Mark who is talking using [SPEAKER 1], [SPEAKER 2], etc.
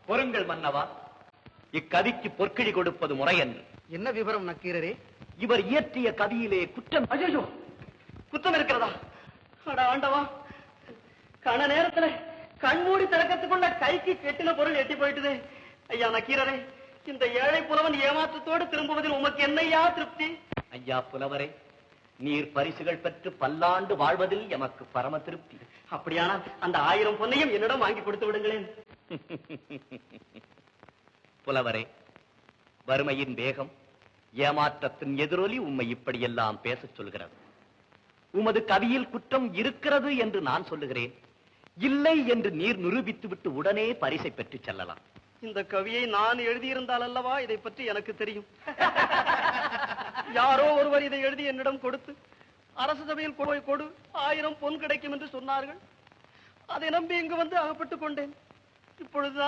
[SPEAKER 1] பொருங்கள் மன்னவா, இக்கவிக்கு பொற்கிழி கொடுப்பது முறையன்று.
[SPEAKER 2] என்ன விவரம் நக்கீரரே?
[SPEAKER 1] இவர் இயற்றிய கவியிலே குற்றம்.
[SPEAKER 2] ஐயோ, குற்றம் இருக்கிறதா? ஆண்டவா, கண நேரத்துல கண்மூடி திறக்கத்துக்குள்ள கைக்கு கெட்டின பொருள் எட்டி போயிட்டுதே. ஐயா நக்கீரரே, இந்த ஏழை புலவன் ஏமாற்றத்தோடு திரும்புவதில் உமக்கு என்னையா திருப்தி?
[SPEAKER 1] ஐயா புலவரே, நீர் பரிசுகள் பெற்று பல்லாண்டு வாழ்வதில் எமக்கு பரம திருப்தி.
[SPEAKER 2] அப்படியானால் அந்த 1000 பொன்னையும் என்னிடம் வாங்கி கொடுத்து விடுங்களேன்.
[SPEAKER 1] புலவரே, வறுமையின் வேகம், ஏமாற்றத்தின் எதிரொலி உம்மை இப்படியெல்லாம் பேசச் சொல்கிறது. உமது கவியில் குற்றம் இருக்கிறது என்று நான் சொல்லுகிறேன். இல்லை என்று நீர் நிரூபித்து விட்டு உடனே பரிசை பெற்று செல்லலாம்.
[SPEAKER 2] இந்த கவியை நான் எழுதியிருந்தால் அல்லவா இதை பற்றி எனக்கு தெரியும். யாரோ ஒருவர் இதை எழுதி என்னிடம் கொடுத்து அரசு சபையில் கொடு 1000 பொன் கிடைக்கும் என்று சொன்னார்கள். அதை நம்பி இங்கு வந்து அகப்பட்டுக் கொண்டேன். இப்பொழுதுதான்